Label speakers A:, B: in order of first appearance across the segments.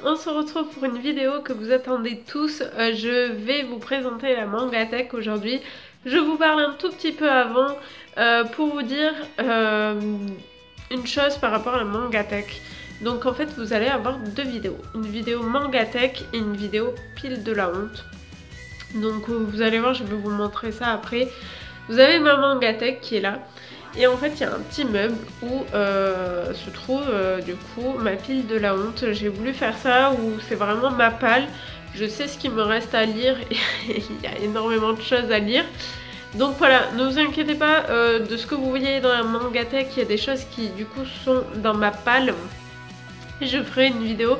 A: on se retrouve pour une vidéo que vous attendez tous. Je vais vous présenter la Mangatech aujourd'hui. Je vous parle un tout petit peu avant pour vous dire une chose par rapport à la Mangatech. Donc en fait vous allez avoir deux vidéos. Une vidéo Mangatech et une vidéo pile de la honte. Donc vous allez voir, je vais vous montrer ça après. Vous avez ma Mangatech qui est là. Et en fait il y a un petit meuble où se trouve du coup ma pile de la honte. J'ai voulu faire ça où c'est vraiment ma palle. Je sais ce qu'il me reste à lire et il y a énormément de choses à lire. Donc voilà, ne vous inquiétez pas de ce que vous voyez dans la Mangatech. Il y a des choses qui du coup sont dans ma palle. Et je ferai une vidéo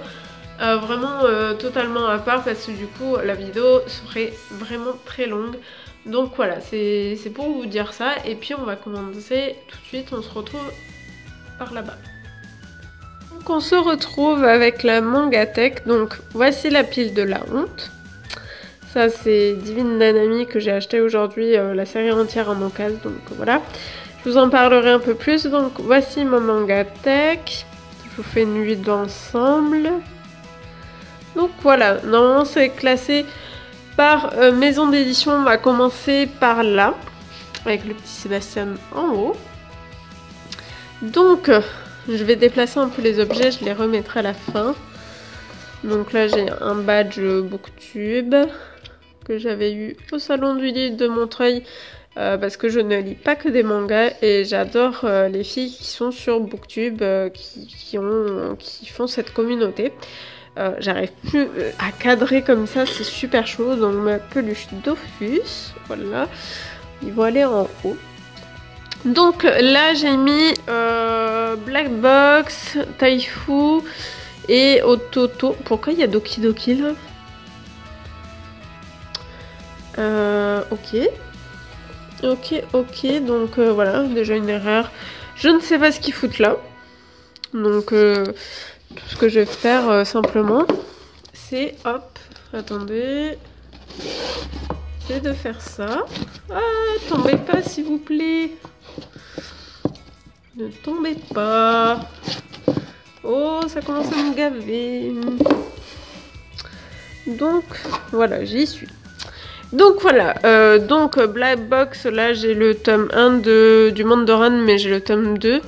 A: vraiment totalement à part parce que du coup la vidéo serait vraiment très longue. Donc voilà, c'est pour vous dire ça. Et puis on va commencer tout de suite, on se retrouve par là-bas. Donc on se retrouve avec la Mangatech. Donc voici la pile de la honte. Ça c'est Divine Nanami que j'ai acheté aujourd'hui, la série entière en occasion. Donc voilà, je vous en parlerai un peu plus. Donc voici ma Mangatech. Je vous fais une vue d'ensemble. Donc voilà, normalement c'est classé par maison d'édition. On va commencer par là, avec le petit Sébastien en haut. Donc, je vais déplacer un peu les objets, je les remettrai à la fin. Donc là, j'ai un badge Booktube que j'avais eu au salon du livre de Montreuil parce que je ne lis pas que des mangas et j'adore les filles qui sont sur Booktube, qui font cette communauté. J'arrive plus à cadrer comme ça, c'est super chaud. Donc ma peluche Dofus, voilà, ils vont aller en haut. Donc là j'ai mis Black Box, Taifu et Ototo. Pourquoi il y a Doki Doki là? Ok, donc voilà, déjà une erreur. Je ne sais pas ce qu'ils foutent là. Donc tout ce que je vais faire simplement, c'est hop, attendez, c'est de faire ça. Ah, tombez pas s'il vous plaît. Ne tombez pas. Oh, ça commence à me gaver. Donc voilà, j'y suis. Donc voilà, donc Black Box, là j'ai le tome 1 du Monde de Ran, mais j'ai le tome 2.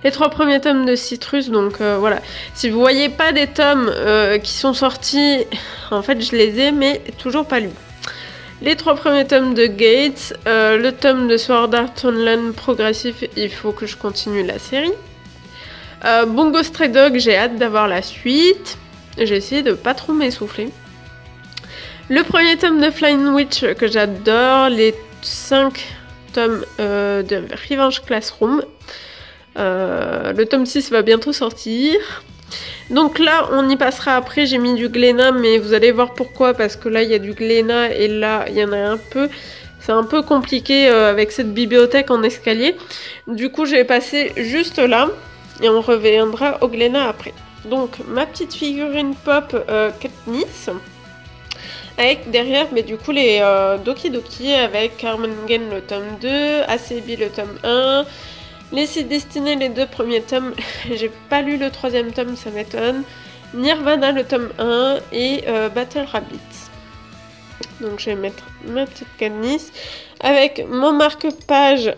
A: Les 3 premiers tomes de Citrus, donc voilà. Si vous voyez pas des tomes qui sont sortis, en fait je les ai, mais toujours pas lus. Les 3 premiers tomes de Gates, le tome de Sword Art Online progressif, il faut que je continue la série. Bungo Stray Dog, j'ai hâte d'avoir la suite. J'ai essayé de pas trop m'essouffler. Le premier tome de Flying Witch que j'adore, les 5 tomes de Revenge Classroom. Le tome 6 va bientôt sortir. Donc là, on y passera après. J'ai mis du Glénat, mais vous allez voir pourquoi. Parce que là, il y a du Glénat et là, il y en a un peu. C'est un peu compliqué avec cette bibliothèque en escalier. Du coup, je vais passer juste là. Et on reviendra au Glénat après. Donc, ma petite figurine pop Katniss. Avec derrière, mais du coup, les Doki Doki avec Carmengen le tome 2, Asebi le tome 1. Les Sites Destinés, les 2 premiers tomes. J'ai pas lu le 3e tome, ça m'étonne. Nirvana, le tome 1. Et Battle Rabbits. Donc je vais mettre ma petite Katniss. Avec mon marque-page.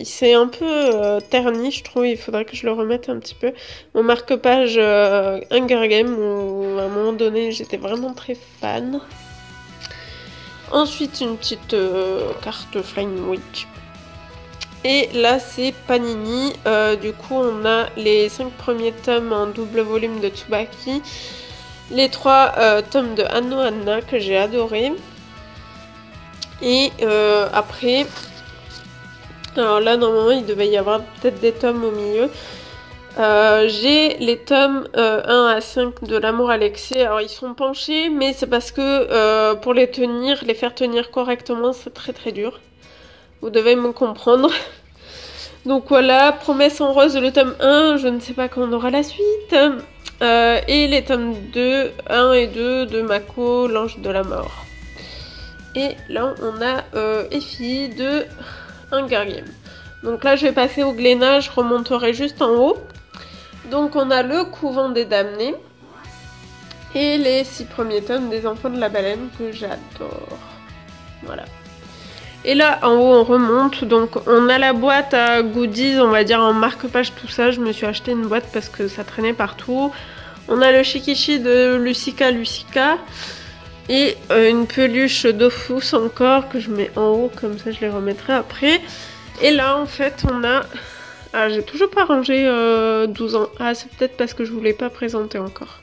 A: C'est un peu terni, je trouve. Il faudrait que je le remette un petit peu. Mon marque-page Hunger Games, où à un moment donné, j'étais vraiment très fan. Ensuite, une petite carte Flying Witch. Et là c'est Panini, du coup on a les 5 premiers tomes en double volume de Tsubaki, les 3 tomes de Anno Anna que j'ai adoré, et après, alors là normalement il devait y avoir peut-être des tomes au milieu, j'ai les tomes 1 à 5 de L'amour à l'excès. Alors ils sont penchés, mais c'est parce que pour les faire tenir correctement c'est très très dur. Vous devez me comprendre. Donc voilà, Promesse en rose, le tome 1, je ne sais pas quand on aura la suite. Et les tomes 2, 1 et 2 de Mako, l'ange de la mort. Et là on a Effie de Hunger Games. Donc là je vais passer au Glénat, je remonterai juste en haut. Donc on a le couvent des damnés et les 6 premiers tomes des enfants de la baleine que j'adore. Voilà. Et là en haut on remonte, donc on a la boîte à goodies, on va dire en marque-page tout ça. Je me suis acheté une boîte parce que ça traînait partout. On a le Shikishi de Lucica et une peluche d'Ofus encore que je mets en haut, comme ça je les remettrai après. Et là en fait on a... Ah, j'ai toujours pas rangé 12 ans. Ah, c'est peut-être parce que je voulais pas présenter encore.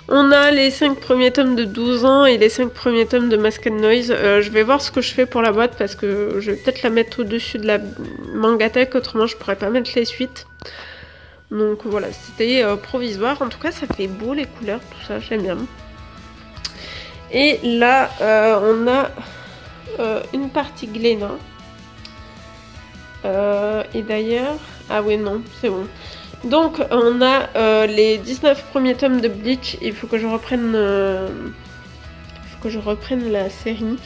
A: On a les 5 premiers tomes de 12 ans et les 5 premiers tomes de Masked Noise. Je vais voir ce que je fais pour la boîte parce que je vais peut-être la mettre au-dessus de la Mangatech, autrement je pourrais pas mettre les suites. Donc voilà, c'était provisoire. En tout cas, ça fait beau les couleurs, tout ça, j'aime bien. Et là, on a une partie Glénat. Et d'ailleurs... Ah oui, non, c'est bon. Donc on a les 19 premiers tomes de Bleach. Il faut que je reprenne la série.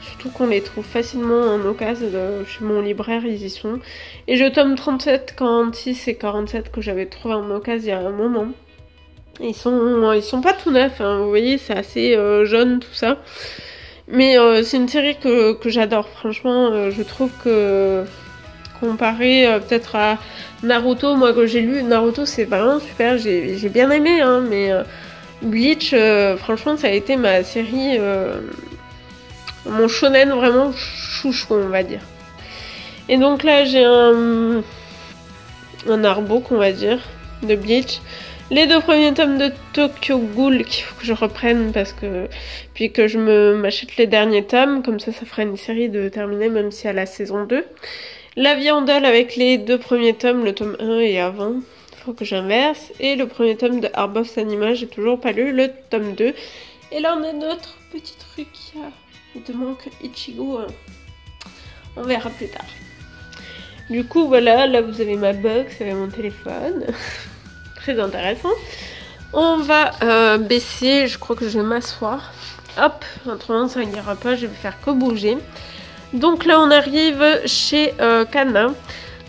A: Surtout qu'on les trouve facilement en occasion chez mon libraire, ils y sont. Et je tome 37, 46 et 47 que j'avais trouvé en occasion il y a un moment. Ils sont pas tout neufs, hein, vous voyez, c'est assez jaune tout ça. Mais c'est une série que j'adore, franchement, je trouve que... Comparé peut-être à Naruto, moi quand j'ai lu Naruto c'est vraiment super, j'ai bien aimé hein, mais Bleach franchement ça a été ma série, mon shonen vraiment chouchou on va dire. Et donc là j'ai un artbook on va dire de Bleach. Les 2 premiers tomes de Tokyo Ghoul qu'il faut que je reprenne parce que... Puis que je m'achète les derniers tomes, comme ça fera une série de terminer même si à la saison 2. La Viandale avec les 2 premiers tomes, le tome 1 et avant, il faut que j'inverse. Et le premier tome de Arbos Anima, j'ai toujours pas lu, le tome 2. Et là on a notre petit truc, il te manque Ichigo, hein. On verra plus tard. Du coup voilà, là vous avez ma box avec mon téléphone, très intéressant. On va baisser, je crois que je vais m'asseoir. Hop, autrement ça n'ira pas, je vais faire que bouger. Donc là on arrive chez Kana.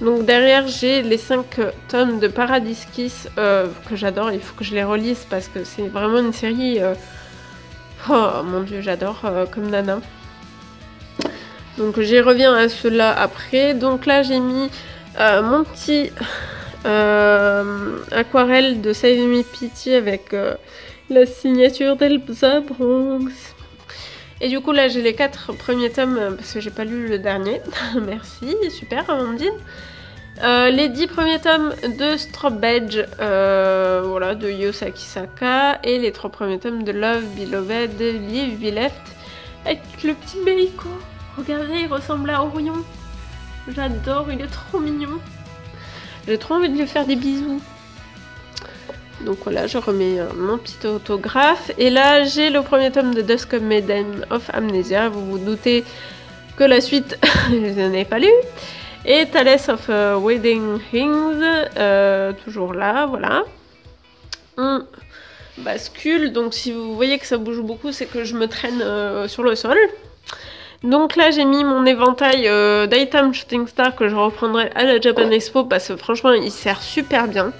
A: Donc derrière j'ai les 5 tomes de Paradise Kiss que j'adore, il faut que je les relise parce que c'est vraiment une série... Oh mon dieu j'adore comme nana. Donc j'y reviens à cela après. Donc là j'ai mis mon petit aquarelle de Save Me Pity avec la signature d'Elsa Bronx. Et du coup là j'ai les 4 premiers tomes parce que j'ai pas lu le dernier. Merci, super Amandine. Les 10 premiers tomes de Strawbedge, voilà, de Yosaki Saka. Et les 3 premiers tomes de Love Beloved de Liv Bileft. Avec le petit Meiko. Regardez, il ressemble à Orion. J'adore, il est trop mignon. J'ai trop envie de lui faire des bisous. Donc voilà, je remets mon petit autographe. Et là, j'ai le premier tome de Dusk Maiden of Amnesia. Vous vous doutez que la suite, je n'en ai pas lu. Et Tales of Wedding Rings, toujours là, voilà. On bascule. Donc si vous voyez que ça bouge beaucoup, c'est que je me traîne sur le sol. Donc là j'ai mis mon éventail d'Item Shooting Star que je reprendrai à la Japan Expo parce que franchement il sert super bien.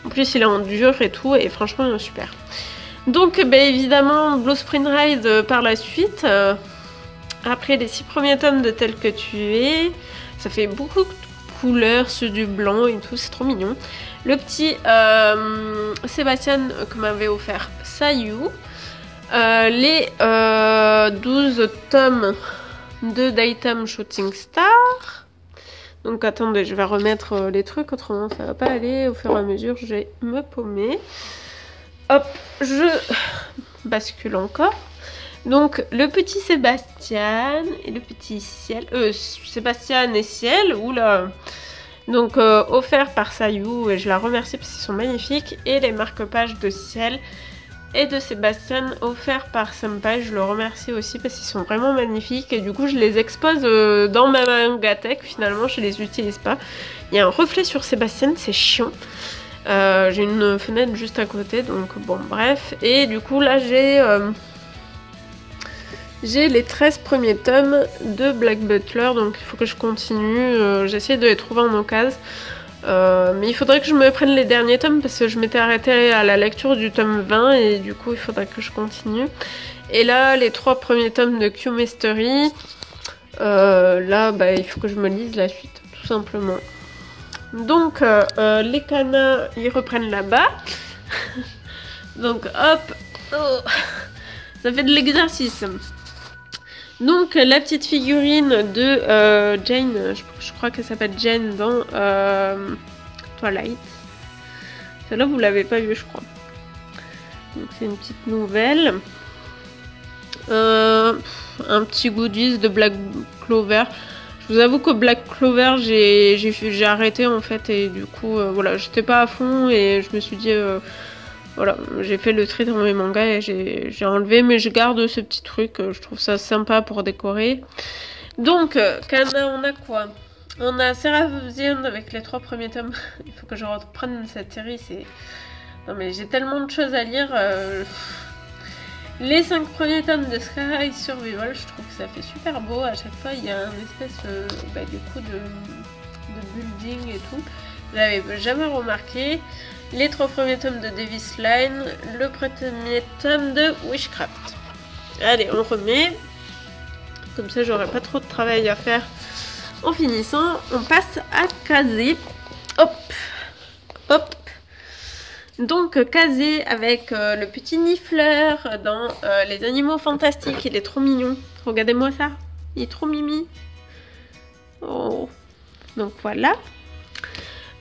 A: En plus il est en dur et tout et franchement il est super. Donc évidemment Blue Spring Ride par la suite. Après les 6 premiers tomes de Tel que tu es. Ça fait beaucoup de couleurs, ceux du blanc et tout, c'est trop mignon. Le petit Sébastien que m'avait offert Sayu. Les 12 tomes de Daitam Shooting Star. Donc attendez, je vais remettre les trucs, autrement ça va pas aller. Au fur et à mesure, je vais me paumer. Hop, je bascule encore. Donc le petit Sébastien et le petit Ciel. Sébastien et Ciel, oula. Donc offert par Sayu et je la remercie parce qu'ils sont magnifiques. Et les marque-pages de Ciel et de Sébastien offerts par Senpai, je le remercie aussi parce qu'ils sont vraiment magnifiques et du coup je les expose dans ma Mangatech, finalement je les utilise pas. Il y a un reflet sur Sébastien, c'est chiant. J'ai une fenêtre juste à côté donc bon bref. Et du coup là j'ai les 13 premiers tomes de Black Butler donc il faut que je continue, j'essaie de les trouver en occasion. Mais il faudrait que je me prenne les derniers tomes parce que je m'étais arrêtée à la lecture du tome 20 et du coup il faudrait que je continue. Et là, les 3 premiers tomes de Q-Mystery, là bah, il faut que je me lise la suite, tout simplement. Donc les canas, ils reprennent là-bas. Donc hop, oh, ça fait de l'exercice. Donc la petite figurine de Jane, je crois qu'elle s'appelle Jane dans Twilight. Celle-là vous l'avez pas vue je crois. Donc c'est une petite nouvelle. Un petit goodies de Black Clover. Je vous avoue que Black Clover j'ai arrêté en fait et du coup voilà, j'étais pas à fond et je me suis dit voilà, j'ai fait le tri dans mes mangas et j'ai enlevé, mais je garde ce petit truc, je trouve ça sympa pour décorer. Donc, Kana, on a quoi? On a Seraph of the End avec les 3 premiers tomes. Il faut que je reprenne cette série, c'est... Non mais j'ai tellement de choses à lire. Les 5 premiers tomes de Sky Survival, je trouve que ça fait super beau. À chaque fois, il y a une espèce bah, du coup de building et tout. Je l'avais jamais remarqué. Les 3 premiers tomes de Davis Line, le premier tome de Witchcraft. Allez, on remet. Comme ça, j'aurai pas trop de travail à faire en finissant. On passe à Kazé. Hop, hop. Donc Kazé avec le petit Niffleur dans Les Animaux Fantastiques. Il est trop mignon. Regardez-moi ça. Il est trop mimi. Oh. Donc voilà.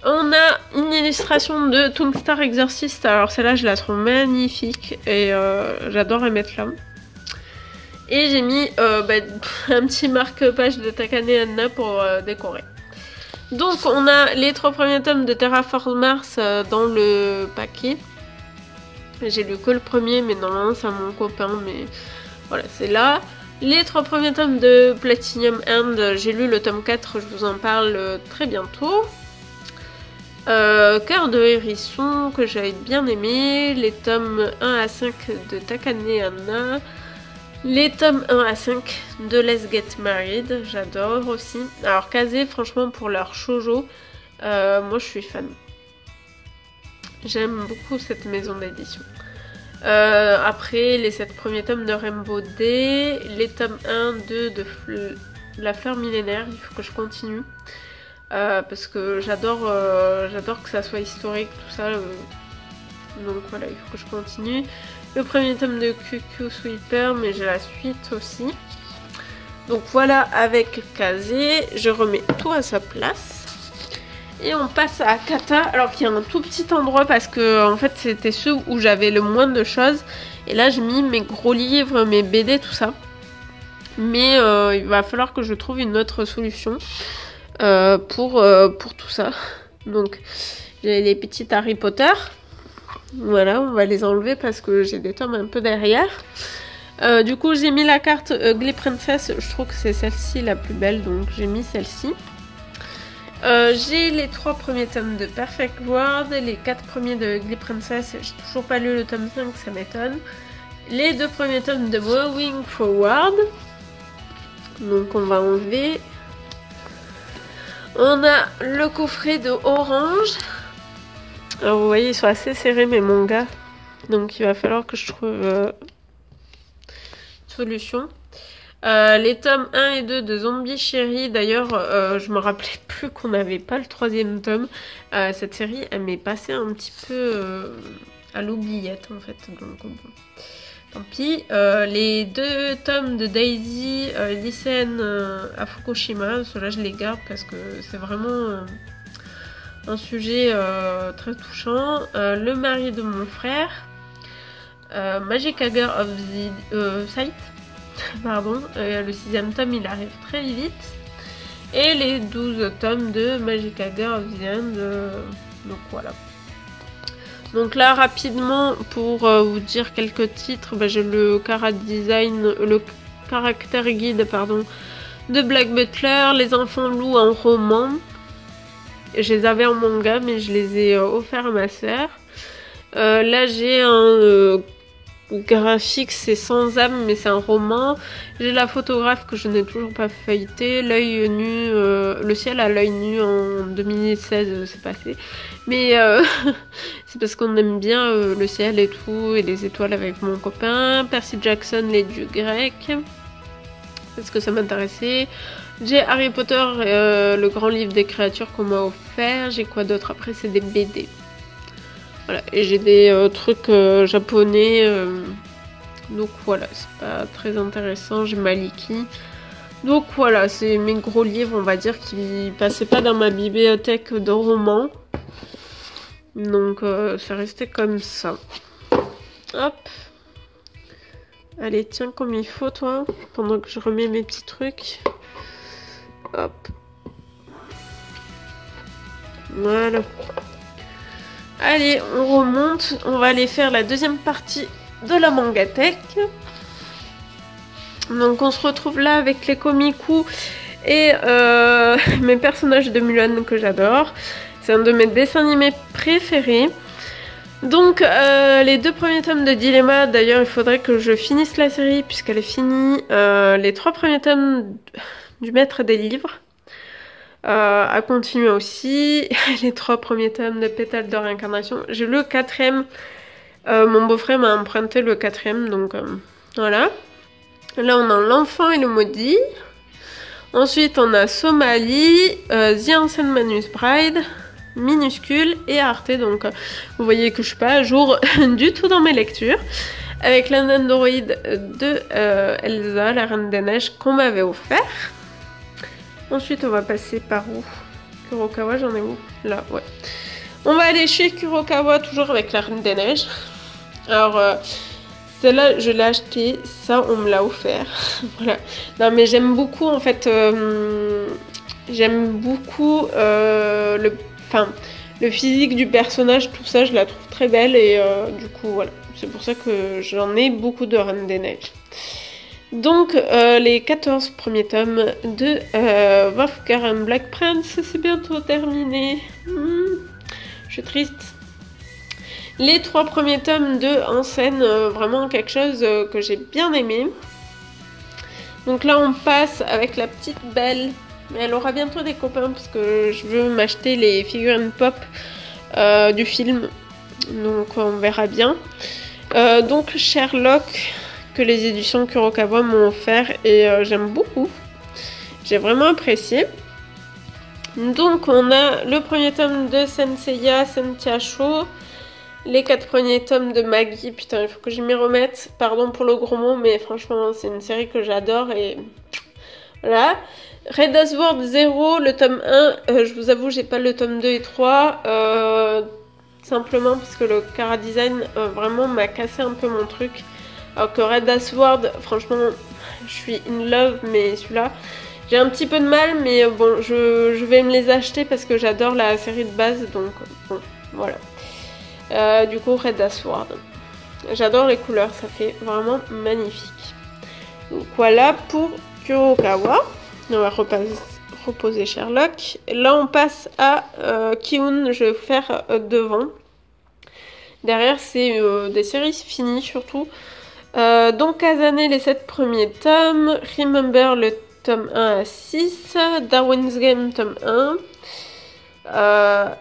A: On a une illustration de Toonstar Exorcist. Alors celle-là, je la trouve magnifique et j'adore la mettre là. Et j'ai mis bah, un petit marque-page de Takane Anna pour décorer. Donc on a les 3 premiers tomes de Terraform Mars dans le paquet. J'ai lu que le premier, mais normalement c'est à mon copain, mais voilà, c'est là. Les 3 premiers tomes de Platinum End, j'ai lu le tome 4, je vous en parle très bientôt. Cœur de hérisson que j'avais bien aimé, les tomes 1 à 5 de Takane Anna, les tomes 1 à 5 de Let's Get Married, j'adore aussi. Alors Kazé, franchement pour leur shoujo, moi je suis fan. J'aime beaucoup cette maison d'édition. Après les 7 premiers tomes de Rainbow Day, les tomes 1, 2 de La Fleur Millénaire, il faut que je continue. Parce que j'adore que ça soit historique, tout ça. Donc voilà, il faut que je continue. Le premier tome de QQ Sweeper, mais j'ai la suite aussi. Donc voilà, avec Kazé, je remets tout à sa place. Et on passe à Kata, alors qu'il y a un tout petit endroit parce que en fait c'était ceux où j'avais le moins de choses. Et là j'ai mis mes gros livres, mes BD, tout ça. Mais il va falloir que je trouve une autre solution. Pour tout ça. Donc j'ai les petits Harry Potter. Voilà, on va les enlever parce que j'ai des tomes un peu derrière. Du coup j'ai mis la carte Glee Princess. Je trouve que c'est celle-ci la plus belle, donc j'ai mis celle-ci. J'ai les 3 premiers tomes de Perfect World, les 4 premiers de Glee Princess. J'ai toujours pas lu le tome 5, ça m'étonne. Les 2 premiers tomes de Moving Forward. Donc on va enlever. On a le coffret de Orange. Alors vous voyez, ils sont assez serrés mes mangas. Donc il va falloir que je trouve une solution. Les tomes 1 et 2 de Zombie Cherry. D'ailleurs, je me rappelais plus qu'on n'avait pas le 3e tome. Cette série, elle m'est passée un petit peu à l'oubliette en fait. Donc bon. Tant pis. Les 2 tomes de Daisy, lycéenne à Fukushima, ceux-là je les garde parce que c'est vraiment un sujet très touchant. Le mari de mon frère, Magic Girl of the Sight, pardon, le 6e tome il arrive très vite. Et les 12 tomes de Magic Girl of the End, donc voilà. Donc là rapidement pour vous dire quelques titres, bah, j'ai le caractère guide pardon, de Black Butler, Les Enfants Loups en roman. Je les avais en manga mais je les ai offerts à ma soeur. Là j'ai un graphique, c'est Sans âme, mais c'est un roman. J'ai la photographe que je n'ai toujours pas feuilletée. L'œil nu, le ciel à l'œil nu en 2016, c'est passé. Mais c'est parce qu'on aime bien le ciel et tout, et les étoiles avec mon copain. Percy Jackson, les dieux grecs, parce que ça m'intéressait. J'ai Harry Potter, le grand livre des créatures qu'on m'a offert. J'ai quoi d'autre? Après, c'est des BD. Voilà, et j'ai des trucs japonais. Donc voilà, c'est pas très intéressant. J'ai Maliki. Donc voilà, c'est mes gros livres, on va dire, qui passaient pas dans ma bibliothèque de romans. Donc c'est resté comme ça. Hop. Allez, tiens comme il faut, toi, pendant que je remets mes petits trucs. Hop. Voilà. Allez, on remonte. On va aller faire la deuxième partie de la mangatech. Donc on se retrouve là avec les komiku et mes personnages de Mulan que j'adore. C'est un de mes dessins animés préférés. Donc les 2 premiers tomes de Dilemma, d'ailleurs il faudrait que je finisse la série puisqu'elle est finie. Les 3 premiers tomes du Maître des Livres. À continuer aussi. Les 3 premiers tomes de Pétales de Réincarnation. J'ai le 4e. Mon beau-frère m'a emprunté le 4e, donc voilà. Là on a L'Enfant et le Maudit. Ensuite on a Somalie, The Ancient Manus Bride, Minuscule et Arte. Donc vous voyez que je suis pas à jour du tout dans mes lectures. Avec l'Android de Elsa, la Reine des Neiges, qu'on m'avait offert. Ensuite on va passer par où? Kurokawa, j'en ai où? Là, ouais. On va aller chez Kurokawa, toujours avec la Reine des Neiges. Alors celle-là je l'ai achetée, ça on me l'a offert. Voilà. Non mais j'aime beaucoup en fait, j'aime beaucoup le physique du personnage, tout ça je la trouve très belle et du coup voilà. C'est pour ça que j'en ai beaucoup de Reine des Neiges. Donc les 14 premiers tomes de Wolfgang Black Prince, c'est bientôt terminé. Je suis triste. Les 3 premiers tomes de En scène, vraiment quelque chose que j'ai bien aimé. Donc là on passe avec la petite Belle, mais elle aura bientôt des copains parce que je veux m'acheter les figurines pop du film. Donc on verra bien. Donc Sherlock, que les éditions Kurokawa m'ont offert et j'aime beaucoup. J'ai vraiment apprécié. Donc on a le premier tome de Senseiya Sentia-sho. Les 4 premiers tomes de Maggie, putain il faut que je m'y remette, pardon pour le gros mot mais franchement c'est une série que j'adore et voilà. Red Asword 0, le tome 1, je vous avoue j'ai pas le tome 2 et 3, simplement parce que le Chara Design vraiment m'a cassé un peu mon truc, alors que Red Asword franchement je suis in love mais celui-là j'ai un petit peu de mal mais bon je vais me les acheter parce que j'adore la série de base donc bon voilà. Du coup Red Asword, j'adore les couleurs, ça fait vraiment magnifique. Donc voilà pour Kurokawa. On va reposer Sherlock. Là on passe à Ki-hoon, je vais faire devant. Derrière c'est des séries finies surtout. Donc Kazane, les 7 premiers tomes, Remember le tome 1 à 6, Darwin's Game tome 1.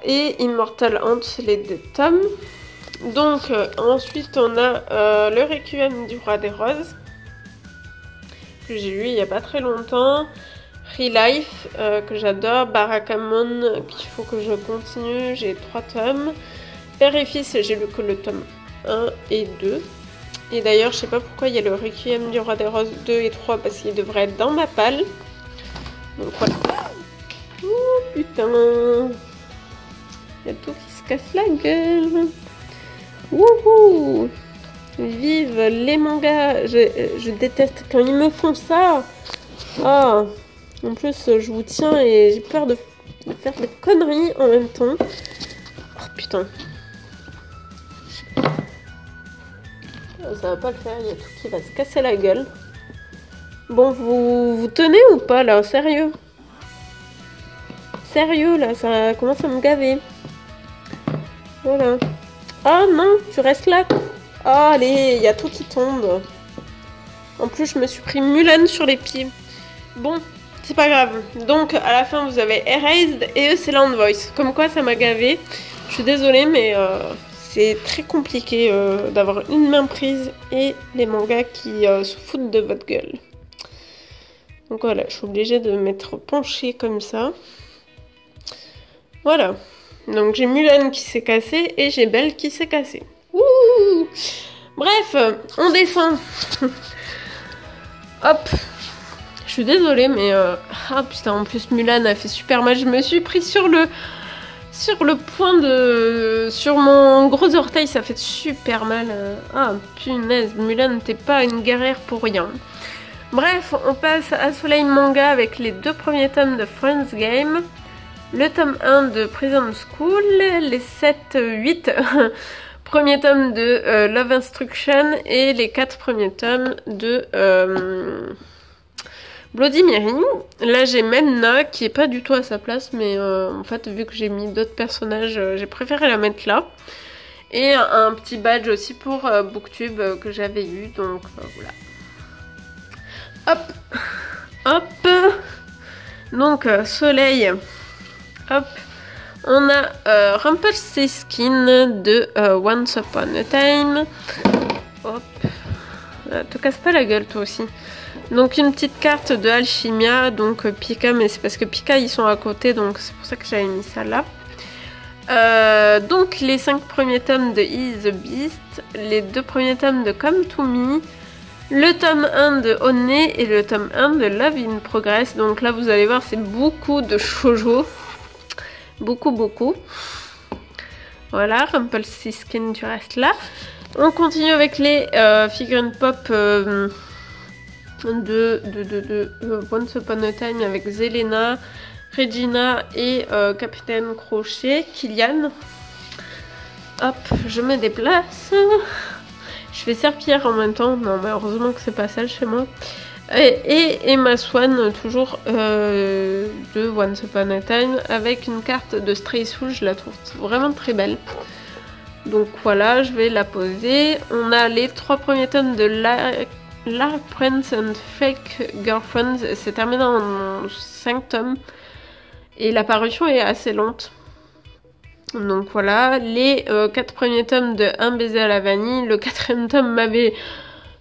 A: Et Immortal Ant, les 2 tomes. Donc ensuite on a le Requiem du Roi des Roses que j'ai lu il n'y a pas très longtemps. Free Life que j'adore. Barakamon qu'il faut que je continue, j'ai 3 tomes. Père et Fils, j'ai lu que le tome 1 et 2. Et d'ailleurs je sais pas pourquoi il y a le Requiem du Roi des Roses 2 et 3 parce qu'il devrait être dans ma palle. Donc voilà. Oh putain, il y a tout qui se casse la gueule. Wouhou. Vive les mangas. Je déteste quand ils me font ça. Ah, en plus je vous tiens et j'ai peur de faire des conneries en même temps. Oh putain. Ça va pas le faire, il y a tout qui va se casser la gueule. Bon, vous tenez ou pas là, sérieux? Sérieux là, ça commence à me gaver. Voilà. Oh non, tu restes là. Oh, allez, il y a tout qui tombe. En plus, je me suis pris Mulan sur les pieds. Bon, c'est pas grave. Donc, à la fin, vous avez Erased et Excellent Voice. Comme quoi, ça m'a gavé. Je suis désolée, mais c'est très compliqué d'avoir une main prise et les mangas qui se foutent de votre gueule. Donc voilà, je suis obligée de m'être penchée comme ça. Voilà. Donc j'ai Mulan qui s'est cassée et j'ai Belle qui s'est cassée. Ouh. Bref, on descend. Hop. Je suis désolée, mais... Ah putain, en plus Mulan a fait super mal. Je me suis pris sur le point de... Sur mon gros orteil, ça fait super mal. Ah punaise, Mulan, t'es pas une guerrière pour rien. Bref, on passe à Soleil Manga avec les 2 premiers tomes de Friends Game, le tome 1 de Prison School, les 7-8 premiers tomes de Love Instruction et les 4 premiers tomes de Bloody Mary. Là j'ai Menna qui est pas du tout à sa place, mais en fait vu que j'ai mis d'autres personnages, j'ai préféré la mettre là. Et un petit badge aussi pour Booktube que j'avais eu, donc voilà. Hop, hop, donc Soleil, hop, on a Rumpelstiltskin de Once Upon a Time, hop, te casse pas la gueule toi aussi. Donc une petite carte de Alchimia, donc Pika, mais c'est parce que Pika ils sont à côté, donc c'est pour ça que j'avais mis ça là. Donc les 5 premiers tomes de He is the Beast, les 2 premiers tomes de Come to Me, le tome 1 de One et le tome 1 de Love in Progress. Donc là vous allez voir c'est beaucoup de shoujo. Beaucoup. Voilà, Rumpelstiltskin tu restes là. On continue avec les figurines pop de Once Upon a Time avec Zelena, Regina et Capitaine Crochet, Killian. Hop, je me déplace. Je fais serpillère en même temps, non mais heureusement que c'est pas ça chez moi. Et Emma Swan, toujours de Once Upon a Time, avec une carte de Stray Soul, je la trouve vraiment très belle. Donc voilà, je vais la poser. On a les 3 premiers tomes de Lark Prince and Fake Girlfriends, c'est terminé en 5 tomes. Et la parution est assez lente. Donc voilà, les 4 premiers tomes de Un baiser à la vanille. Le 4e tome m'avait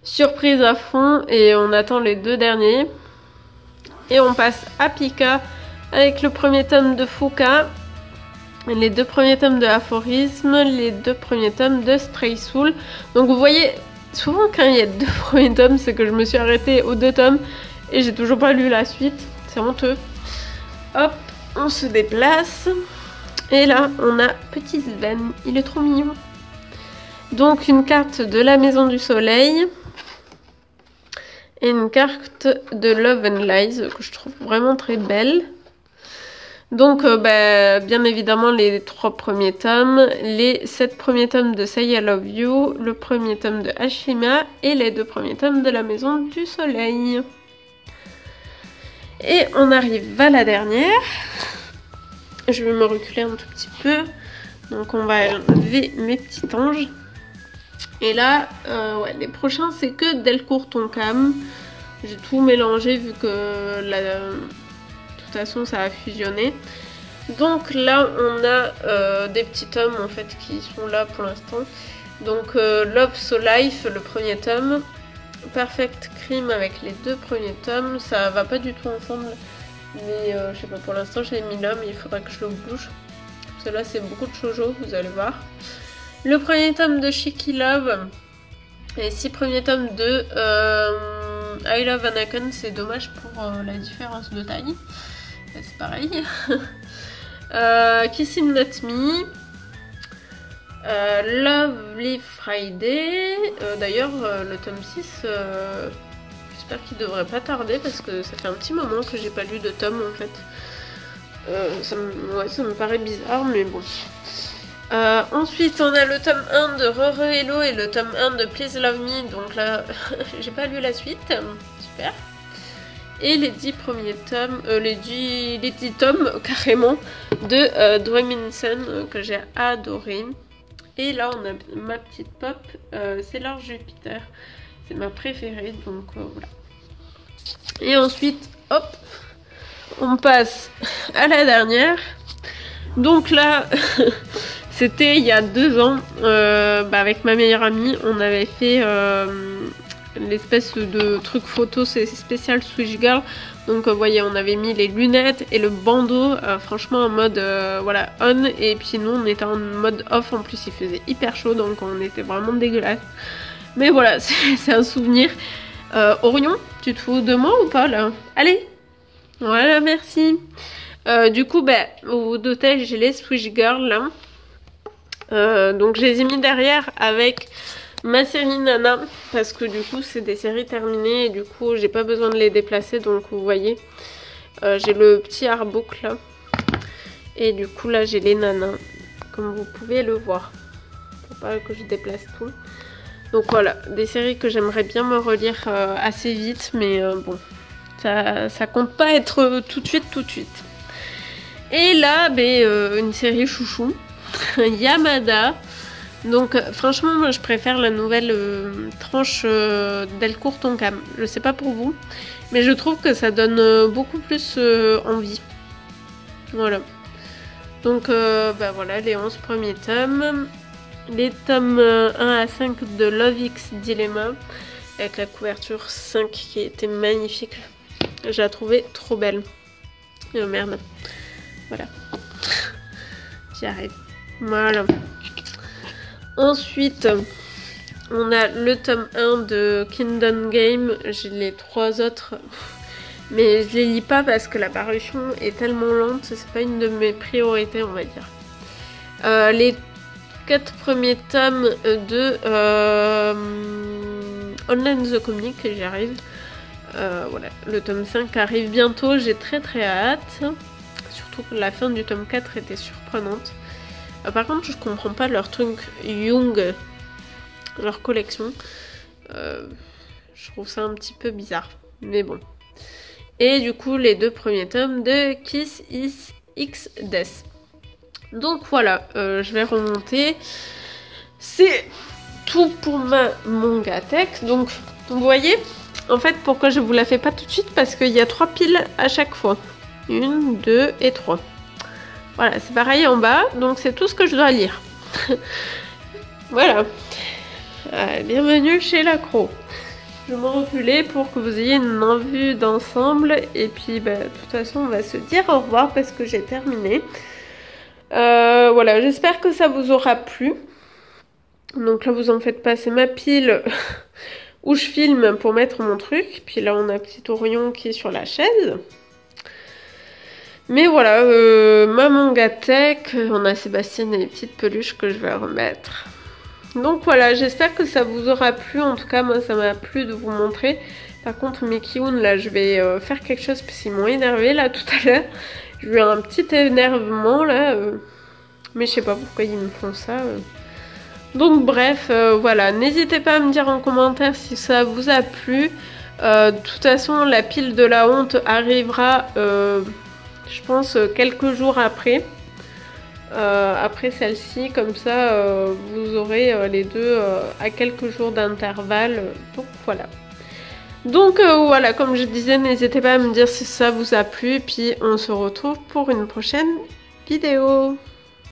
A: surprise à fond et on attend les 2 derniers. Et on passe à Pika avec le 1er tome de Fuka, les 2 premiers tomes de Aphorisme, les 2 premiers tomes de Stray Soul. Donc vous voyez, souvent quand il y a 2 premiers tomes, c'est que je me suis arrêtée aux 2 tomes et j'ai toujours pas lu la suite. C'est honteux. Hop, on se déplace. Et là, on a Petit Sven, il est trop mignon. Donc une carte de la Maison du Soleil. Et une carte de Love and Lies, que je trouve vraiment très belle. Donc bien évidemment les 3 premiers tomes, les 7 premiers tomes de Say I Love You, le 1er tome de Hashima et les 2 premiers tomes de la Maison du Soleil. Et on arrive à la dernière. Je vais me reculer un tout petit peu. Donc on va enlever mes petits anges. Et là, ouais, les prochains c'est que Delcourt Tonkam. J'ai tout mélangé vu que de toute façon ça a fusionné. Donc là on a des petits tomes en fait qui sont là pour l'instant. Donc Love So Life, le 1er tome. Perfect Crime avec les 2 premiers tomes. Ça va pas du tout ensemble. Mais je sais pas, pour l'instant j'ai mis là, mais il faudra que je le bouge. Parce que là c'est beaucoup de shoujo, vous allez voir. Le 1er tome de Shiki Love. Et 6 premiers tomes de I Love Anakin. C'est dommage pour la différence de taille. C'est pareil. Kissing Not Me. Lovely Friday. D'ailleurs le tome 6... j'espère qu'il devrait pas tarder parce que ça fait un petit moment que j'ai pas lu de tome en fait. Ça me paraît bizarre mais bon. Ensuite on a le tome 1 de Rere Hello et le tome 1 de Please Love Me. Donc là j'ai pas lu la suite. Super. Et les 10 premiers tomes, les 10 tomes carrément de Dwayne Minson que j'ai adoré. Et là on a ma petite pop, c'est leur Jupiter. C'est ma préférée, donc voilà. Et ensuite, hop, on passe à la dernière. Donc là, c'était il y a 2 ans, avec ma meilleure amie, on avait fait l'espèce de truc photo, c'est spécial Switch Girl. Donc vous voyez, on avait mis les lunettes et le bandeau, franchement en mode voilà, on, et puis nous on était en mode off, en plus il faisait hyper chaud, donc on était vraiment dégueulasse. Mais voilà, c'est un souvenir. Orion, tu te fous de moi ou pas là? Allez. Voilà, merci. Du coup, au d'hôtel, j'ai les Switch Girls là. Donc je les ai mis derrière avec ma série Nana, parce que du coup c'est des séries terminées et du coup j'ai pas besoin de les déplacer, donc vous voyez, j'ai le petit artbook là. Et du coup là j'ai les nanas, comme vous pouvez le voir. Faut pas que je déplace tout. Donc voilà, des séries que j'aimerais bien me relire assez vite, mais bon, ça compte pas être tout de suite. Et là, une série chouchou, Yamada. Donc franchement, moi je préfère la nouvelle tranche Delcourt Tonkam. Je sais pas pour vous, mais je trouve que ça donne beaucoup plus envie. Voilà. Donc voilà, les 11 premiers tomes. Les tomes 1 à 5 de Love X Dilemma, avec la couverture 5 qui était magnifique. Je la trouvais trop belle. Oh merde. Voilà. J'y arrive. Voilà. Ensuite, on a le tome 1 de Kingdom Game. J'ai les 3 autres, mais je les lis pas parce que la parution est tellement lente. C'est pas une de mes priorités, on va dire. Les 4 premiers tomes de Online the Comic, j'y arrive. Voilà, le tome 5 arrive bientôt, j'ai très hâte. Surtout que la fin du tome 4 était surprenante. Par contre, je comprends pas leur truc Young, leur collection. Je trouve ça un petit peu bizarre, mais bon. Et du coup, les 2 premiers tomes de Kiss Is X Death. Donc voilà, je vais remonter. C'est tout pour ma manga tech. Donc, vous voyez, en fait, pourquoi je vous la fais pas tout de suite? Parce qu'il y a 3 piles à chaque fois. 1, 2 et 3. Voilà, c'est pareil en bas, donc c'est tout ce que je dois lire. Voilà. Bienvenue chez Lacro. Je vais me reculer pour que vous ayez une vue d'ensemble. Et puis, de toute façon, on va se dire au revoir parce que j'ai terminé. Voilà, j'espère que ça vous aura plu. Donc là, vous en faites pas, c'est ma pile où je filme pour mettre mon truc. Puis là, on a petit Orion qui est sur la chaise. Mais voilà, ma manga tech, on a Sébastien et les petites peluches que je vais remettre. Donc voilà, j'espère que ça vous aura plu. En tout cas, moi, ça m'a plu de vous montrer. Par contre, mes Kiun, là, je vais faire quelque chose parce qu'ils m'ont énervé là tout à l'heure. J'ai eu un petit énervement là. Mais je sais pas pourquoi ils me font ça. Donc bref, voilà. N'hésitez pas à me dire en commentaire si ça vous a plu. De toute façon, la pile de la honte arrivera... je pense quelques jours après celle-ci, comme ça vous aurez les deux à quelques jours d'intervalle, donc voilà. Donc voilà, comme je disais, n'hésitez pas à me dire si ça vous a plu, puis on se retrouve pour une prochaine vidéo.